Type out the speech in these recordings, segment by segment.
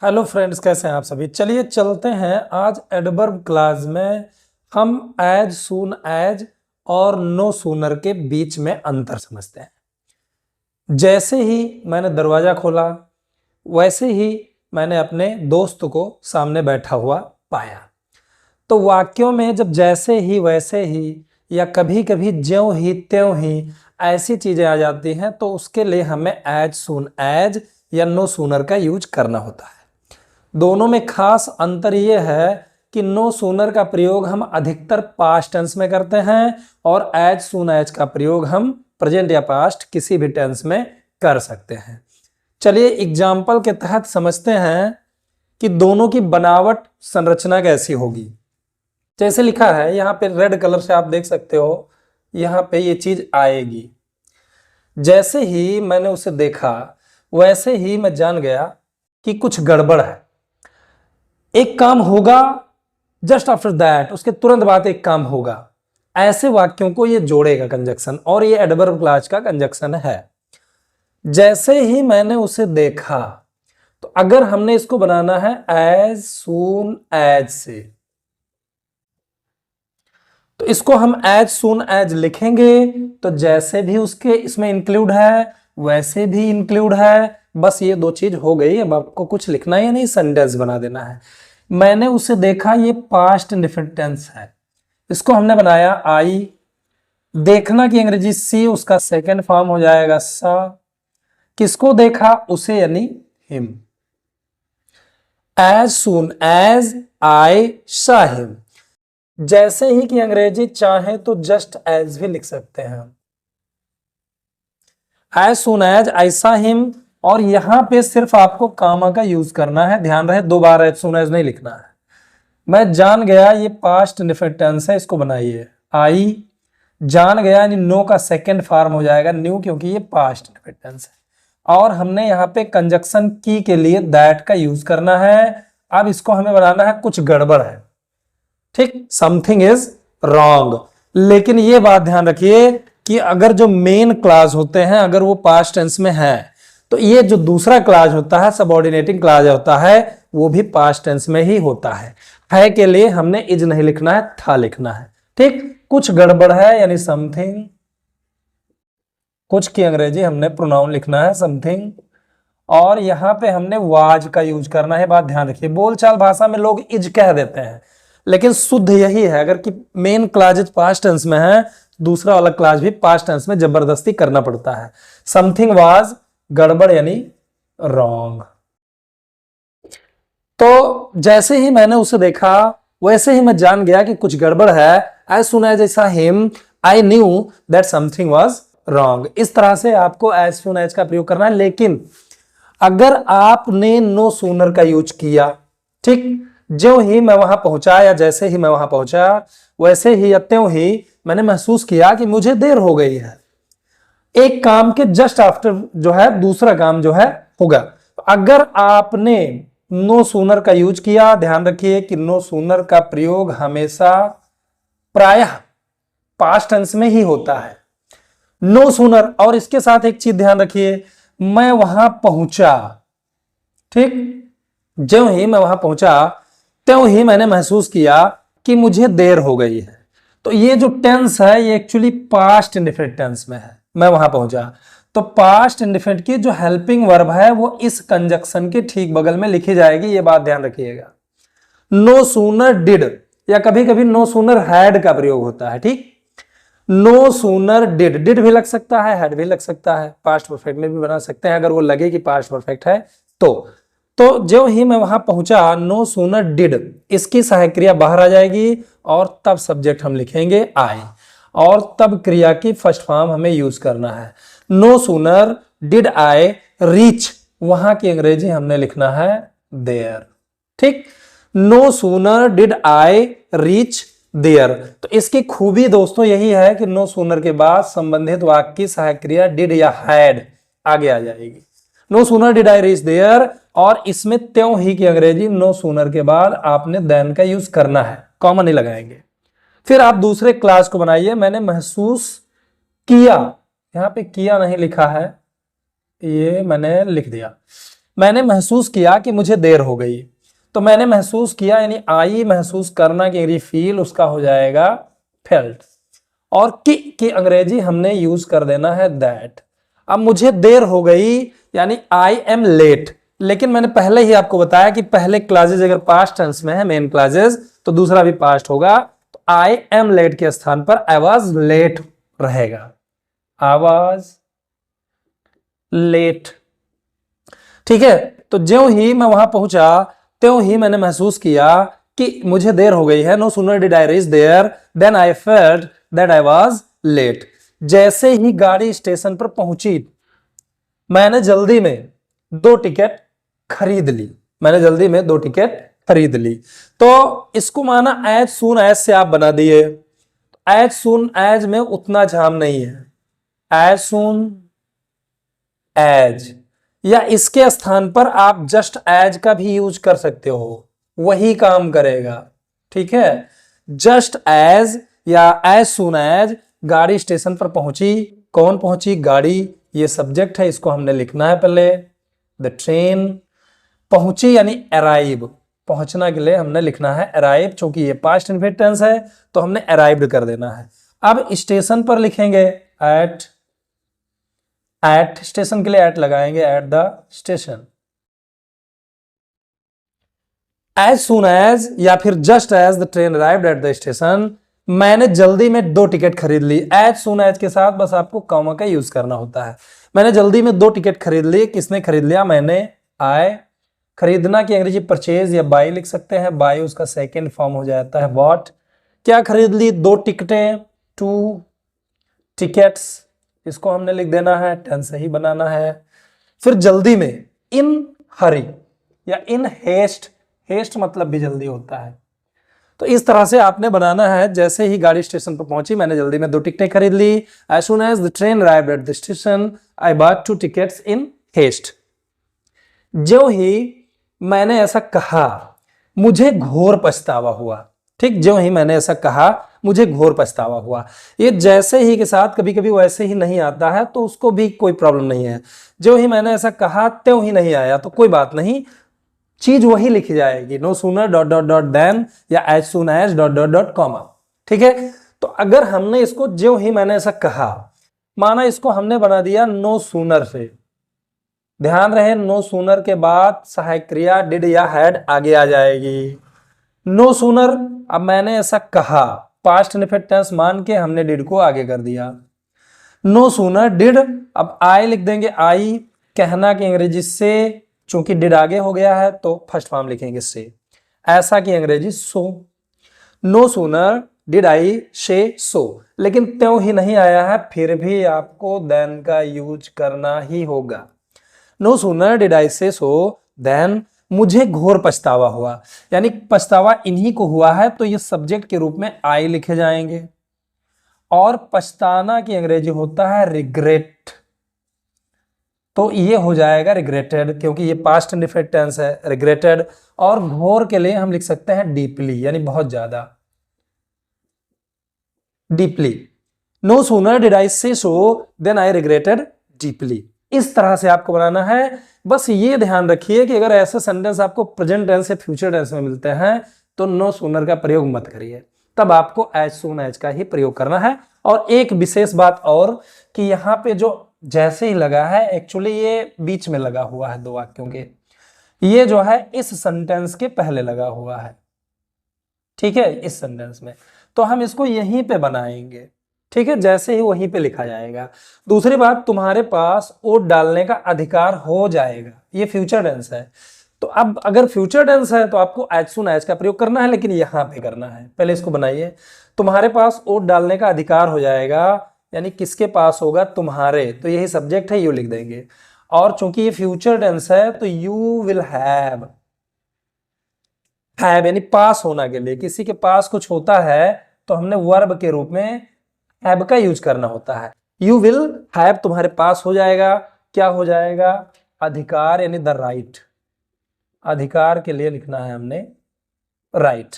Hello friends, कैसे हैं आप सभी। चलिए चलते हैं आज एडवर्ब क्लास में हम एज सून एज और नो सूनर के बीच में अंतर समझते हैं। जैसे ही मैंने दरवाजा खोला वैसे ही मैंने अपने दोस्त को सामने बैठा हुआ पाया। तो वाक्यों में जब जैसे ही वैसे ही या कभी कभी ज्यों ही त्यों ही ऐसी चीजें आ जाती हैं तो उसके लिए हमें एज सून एज या नो सूनर का यूज करना होता है। दोनों में खास अंतर यह है कि नो सूनर का प्रयोग हम अधिकतर पास्ट टेंस में करते हैं और एज सून एज का प्रयोग हम प्रेजेंट या पास्ट किसी भी टेंस में कर सकते हैं। चलिए एग्जाम्पल के तहत समझते हैं कि दोनों की बनावट संरचना कैसी होगी। जैसे लिखा है यहाँ पे रेड कलर से आप देख सकते हो, यहाँ पे ये चीज आएगी। जैसे ही मैंने उसे देखा वैसे ही मैं जान गया कि कुछ गड़बड़ है। एक काम होगा, जस्ट आफ्टर दैट, उसके तुरंत बाद एक काम होगा। ऐसे वाक्यों को ये जोड़ेगा कंजक्शन, और ये एडवर्ब क्लॉज का कंजक्शन है। जैसे ही मैंने उसे देखा, तो अगर हमने इसको बनाना है एज सून एज से, तो इसको हम एज सून एज लिखेंगे तो जैसे भी उसके इसमें इंक्लूड है वैसे भी इंक्लूड है। बस ये दो चीज हो गई। अब आपको कुछ लिखना ही नहीं, सेंटेंस बना देना है। मैंने उसे देखा, ये पास्ट इंडेफिनिट टेंस है, इसको हमने बनाया आई। देखना की अंग्रेजी सी, उसका सेकंड फॉर्म हो जाएगा सा। किसको देखा? उसे, यानी him. As soon as I saw him. जैसे ही की अंग्रेजी चाहे तो जस्ट एज भी लिख सकते हैं, as soon as I saw him. और यहां पे सिर्फ आपको कामा का यूज करना है, ध्यान रहे, दो बार एज सून एज नहीं लिखना है। मैं जान गया ये पास्ट इंडेफिनिट टेंस है, इसको बनाइए आई। जान गया यानी नो का सेकंड फॉर्म हो जाएगा न्यू, क्योंकि ये पास्ट इंडेफिनिट टेंस है। और हमने यहाँ पे कंजक्शन की के लिए दैट का यूज करना है। अब इसको हमें बनाना है कुछ गड़बड़ है, ठीक, समथिंग इज रॉन्ग। लेकिन ये बात ध्यान रखिए कि अगर जो मेन क्लास होते हैं अगर वो पास्ट टेंस में है, तो ये जो दूसरा क्लास होता है, सबऑर्डिनेटिंग क्लास होता है, वो भी पास्ट टेंस में ही होता है के लिए हमने इज नहीं लिखना है, था लिखना है। ठीक, कुछ गड़बड़ है यानी समथिंग। कुछ की अंग्रेजी हमने प्रोनाउन लिखना है समथिंग, और यहां पे हमने वाज का यूज करना है। बात ध्यान रखिए, बोलचाल भाषा में लोग इज कह देते हैं, लेकिन शुद्ध यही है, अगर कि मेन क्लास पास्ट टेंस में है, दूसरा वाला क्लास भी पास्ट टेंस में जबरदस्ती करना पड़ता है। समथिंग वाज गड़बड़ यानी रॉन्ग। तो जैसे ही मैंने उसे देखा वैसे ही मैं जान गया कि कुछ गड़बड़ है। As soon as I saw him I knew that something was wrong. इस तरह से आपको एज सून एज का प्रयोग करना है। लेकिन अगर आपने नो सूनर का यूज किया, ठीक, ज्यों ही मैं वहां पहुंचा या जैसे ही मैं वहां पहुंचा वैसे ही या त्यों ही मैंने महसूस किया कि मुझे देर हो गई है, एक काम के जस्ट आफ्टर जो है दूसरा काम जो है होगा। अगर आपने नो सूनर का यूज किया, ध्यान रखिए कि नो सूनर का प्रयोग हमेशा प्रायः पास्ट टेंस में ही होता है, नो सूनर। और इसके साथ एक चीज ध्यान रखिए, मैं वहां पहुंचा, ठीक, ज्यों ही मैं वहां पहुंचा त्यों ही मैंने महसूस किया कि मुझे देर हो गई है। तो ये जो टेंस है ये एक्चुअली पास्ट इंडेफिनिट टेंस में है, मैं वहां पहुंचा। तो पास्ट इंडेफिनिट की जो हेल्पिंग वर्ब है वो इस कंजक्शन के ठीक बगल में लिखी जाएगी, ये बात ध्यान रखिएगा। नो सूनर डिड, या कभी कभी नो सूनर हैड का प्रयोग होता है, ठीक। नो सूनर डिड, डिड भी लग सकता है, हैड भी लग सकता है, पास्ट परफेक्ट में भी बना सकते हैं अगर वो लगे कि पास्ट परफेक्ट है तो जो ही मैं वहां पहुंचा, नो सूनर डिड, इसकी सहायक क्रिया बाहर आ जाएगी और तब सब्जेक्ट हम लिखेंगे आई, और तब क्रिया की फर्स्ट फॉर्म हमें यूज करना है। No sooner did I reach, वहां की अंग्रेजी हमने लिखना है देयर, ठीक। No sooner did I reach there. तो इसकी खूबी दोस्तों यही है कि नो सूनर के बाद संबंधित वाक्य की सहायक क्रिया डिड या हैड आगे आ जाएगी। No sooner did I reach there, और इसमें त्यों ही की अंग्रेजी नो सूनर के बाद आपने देन का यूज करना है, कॉमा नहीं लगाएंगे। फिर आप दूसरे क्लास को बनाइए, मैंने महसूस किया, यहां पे किया नहीं लिखा है, ये मैंने लिख दिया। मैंने महसूस किया कि मुझे देर हो गई। तो मैंने महसूस किया यानी आई महसूस करना की फील, उसका हो जाएगा फेल्ट। और की अंग्रेजी हमने यूज कर देना है दैट। अब मुझे देर हो गई यानी आई एम लेट, लेकिन मैंने पहले ही आपको बताया कि पहले क्लासेस अगर पास्ट टेंस में है मेन क्लासेस तो दूसरा भी पास्ट होगा, तो आई एम लेट के स्थान पर आई वॉज लेट रहेगा, आई वॉज लेट। ठीक है, तो ज्यों ही मैं वहां पहुंचा त्यों ही मैंने महसूस किया कि मुझे देर हो गई है। No sooner did I reach there then I felt that I was late. जैसे ही गाड़ी स्टेशन पर पहुंची मैंने जल्दी में 2 टिकट खरीद ली, मैंने जल्दी में 2 टिकट खरीद ली। तो इसको माना एज सून एज से आप बना दिए। एज सून एज में उतना झाम नहीं है, एज सून एज, या इसके स्थान पर आप जस्ट एज का भी यूज कर सकते हो, वही काम करेगा। ठीक है, जस्ट एज या एज सून एज गाड़ी स्टेशन पर पहुंची। कौन पहुंची? गाड़ी, ये सब्जेक्ट है, इसको हमने लिखना है पहले। द ट्रेन पहुंची यानी अराइव, पहुंचना के लिए हमने लिखना है अराइव, क्योंकि ये पास्ट इनफिनिट टेंस है तो हमने अराइव्ड कर देना है। अब स्टेशन पर लिखेंगे एट, एट स्टेशन के लिए एट लगाएंगे, at the station. As soon as या फिर just as the train arrived at the station, मैंने जल्दी में 2 टिकट खरीद ली। एज सून एज के साथ बस आपको कॉमा का यूज करना होता है। मैंने जल्दी में 2 टिकट खरीद ली। किसने खरीद लिया? मैंने। आई, खरीदना की अंग्रेजी परचेज या बाई लिख सकते हैं, बाई उसका सेकेंड फॉर्म हो जाता है बॉट। क्या खरीद ली? 2 टिकटें, 2 टिकट्स, इसको हमने लिख देना है, टेंस सही बनाना है। फिर जल्दी में, इन हरी या इन हेस्ट, हेस्ट मतलब भी जल्दी होता है। तो इस तरह से आपने बनाना है। जैसे ही गाड़ी स्टेशन पर पहुंची मैंने जल्दी में 2 टिकटें खरीद ली। As soon as the train arrived at the station I bought 2 tickets in haste. ज्यों ही मैंने ऐसा कहा मुझे घोर पछतावा हुआ। ठीक, ज्यों ही मैंने ऐसा कहा मुझे घोर पछतावा हुआ। ये जैसे ही के साथ कभी कभी वैसे ही नहीं आता है तो उसको भी कोई प्रॉब्लम नहीं है। ज्यों ही मैंने ऐसा कहा त्यों ही नहीं आया तो कोई बात नहीं, चीज वही लिखी जाएगी, no sooner dot dot dot then या as soon as dot dot dot comma. ठीक है, तो अगर हमने इसको ज्यों ही मैंने ऐसा कहा, माना इसको हमने बना दिया नो सूनर से। ध्यान रहे, नो सूनर के बाद सहायक क्रिया डिड या हैड आगे आ जाएगी। नो सूनर, अब मैंने ऐसा कहा, पास्ट इनफिनिट टेंस मान के हमने डिड को आगे कर दिया। नो सूनर डिड, अब आई लिख देंगे, आई कहना की अंग्रेजी से, चूंकि डिड आगे हो गया है तो फर्स्ट फॉर्म लिखेंगे से। ऐसा की अंग्रेजी सो। No sooner did I say सो, लेकिन त्यों ही नहीं आया है, फिर भी आपको देन का यूज करना ही होगा। No sooner did I say so then मुझे घोर पछतावा हुआ, यानी पछतावा इन्हीं को हुआ है तो ये सब्जेक्ट के रूप में आई लिखे जाएंगे। और पछताना की अंग्रेजी होता है रिग्रेट, तो ये हो जाएगा रिग्रेटेड, क्योंकि ये पास्ट इंडेफिनिट टेंस है, रिग्रेटेड। और घोर के लिए हम लिख सकते हैं डीपली, यानी बहुत ज्यादा, deeply. No sooner did I say so then I regretted deeply. इस तरह से आपको बनाना है। बस ये ध्यान रखिए कि अगर ऐसे सेंटेंस आपको प्रेजेंट टेंस या फ्यूचर टेंस में मिलते हैं तो नो सूनर का प्रयोग मत करिए, तब आपको एज सून एज का ही प्रयोग करना है। और एक विशेष बात और कि यहाँ पे जो जैसे ही लगा है, एक्चुअली ये बीच में लगा हुआ है 2 वाक्यों के, ये जो है इस सेंटेंस के पहले लगा हुआ है। ठीक है, इस सेंटेंस में, तो हम इसको यहीं पे बनाएंगे। ठीक है, जैसे ही वहीं पे लिखा जाएगा। दूसरी बात, तुम्हारे पास वोट डालने का अधिकार हो जाएगा, ये फ्यूचर टेंस है। तो अब अगर फ्यूचर टेंस है तो आपको एज सून एज का प्रयोग करना है, लेकिन यहां पे करना है। पहले इसको बनाइए, तुम्हारे पास वोट डालने का अधिकार हो जाएगा, यानी किसके पास होगा? तुम्हारे, तो यही सब्जेक्ट है, यू लिख देंगे। और चूंकि ये फ्यूचर टेंस है तो यू विल हैव, हैव यानी पास होना के लिए, किसी के पास कुछ होता है तो हमने वर्ब के रूप में हैव का यूज करना होता है। यू विल हैव, तुम्हारे पास हो जाएगा, क्या हो जाएगा? अधिकार, यानी द राइट, अधिकार के लिए लिखना है हमने राइट।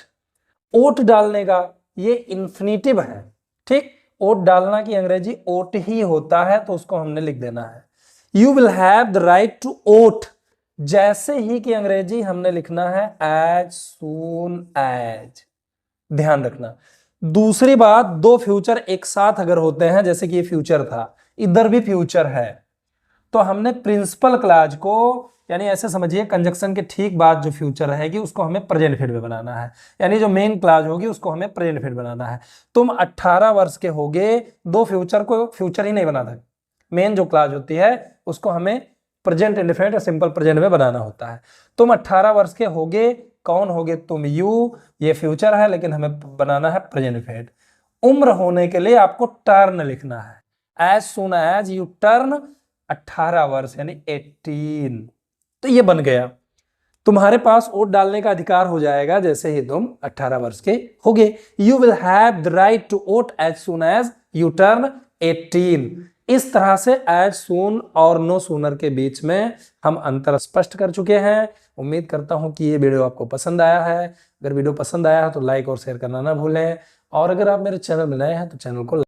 ओट डालने का, ये इंफिनिटिव है। ठीक, ओट डालना की अंग्रेजी ओट ही होता है, तो उसको हमने लिख देना है। You will have the right to vote जैसे ही कि अंग्रेजी हमने लिखना है एज सून एज, ध्यान रखना। दूसरी बात, दो फ्यूचर एक साथ अगर होते हैं, जैसे कि ये फ्यूचर था, इधर भी फ्यूचर है, तो हमने प्रिंसिपल क्लॉज को, यानी ऐसे समझिए कंजक्शन के ठीक बाद जो फ्यूचर रहेगी उसको हमें प्रेजेंट फिर में बनाना है, यानी जो मेन क्लॉज होगी उसको हमें प्रेजेंट फिर बनाना है। तुम 18 वर्ष के होगे, दो फ्यूचर को फ्यूचर ही नहीं बनाना, मेन जो क्लॉज होती है उसको हमें प्रेजेंट इंडेफिनिट और सिंपल प्रेजेंट में बनाना होता है। तुम 18 वर्ष के होगे, कौन होगे तुम, यू, ये फ्यूचर है लेकिन हमें बनाना है प्रेजेंट इंडेफिनिट। उम्र होने के लिए आपको टर्न लिखना है, as soon as you turn 18 वर्ष यानी 18, तो ये बन गया। तुम्हारे पास वोट डालने का अधिकार हो जाएगा जैसे ही तुम 18 वर्ष के होगे। You will have the right to vote as soon as you turn 18। इस तरह से एज सून और नो सूनर के बीच में हम अंतर स्पष्ट कर चुके हैं। उम्मीद करता हूं कि ये वीडियो आपको पसंद आया है। अगर वीडियो पसंद आया है तो लाइक और शेयर करना ना भूलें, और अगर आप मेरे चैनल में नए हैं तो चैनल को